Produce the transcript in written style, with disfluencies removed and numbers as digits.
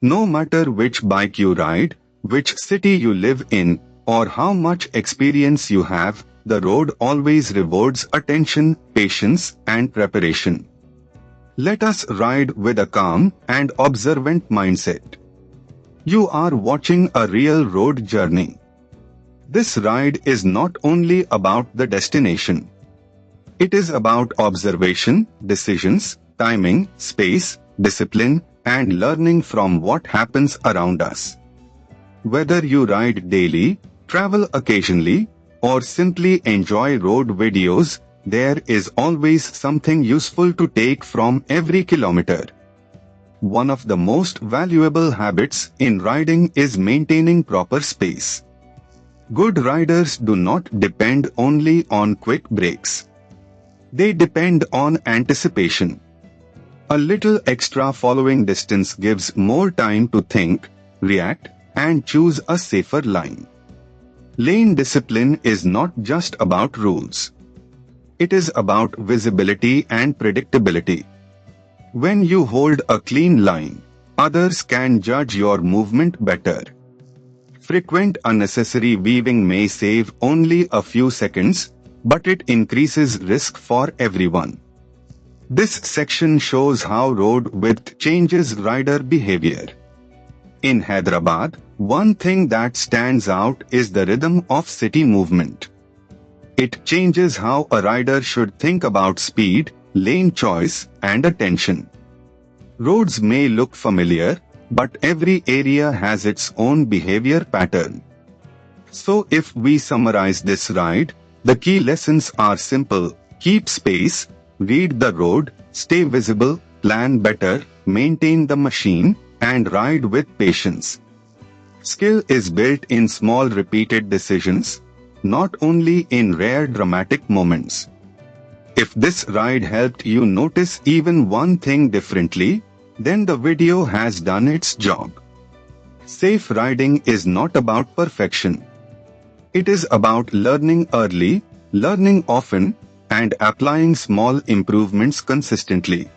No matter which bike you ride, which city you live in, or how much experience you have, the road always rewards attention, patience, and preparation. Let us ride with a calm and observant mindset. You are watching a real road journey. This ride is not only about the destination. It is about observation, decisions, timing, space, discipline, and learning from what happens around us. Whether you ride daily, travel occasionally, or simply enjoy road videos, there is always something useful to take from every kilometer. One of the most valuable habits in riding is maintaining proper space. Good riders do not depend only on quick breaks. They depend on anticipation. A little extra following distance gives more time to think, react, and choose a safer line. Lane discipline is not just about rules. It is about visibility and predictability. When you hold a clean line, others can judge your movement better. Frequent unnecessary weaving may save only a few seconds, but it increases risk for everyone. This section shows how road width changes rider behavior. In Hyderabad, one thing that stands out is the rhythm of city movement. It changes how a rider should think about speed, lane choice, and attention. Roads may look familiar, but every area has its own behavior pattern. So if we summarize this ride, the key lessons are simple: keep space, read the road, stay visible, plan better, maintain the machine, and ride with patience. Skill is built in small repeated decisions, not only in rare dramatic moments. If this ride helped you notice even one thing differently, then the video has done its job. Safe riding is not about perfection. It is about learning early, learning often, and applying small improvements consistently.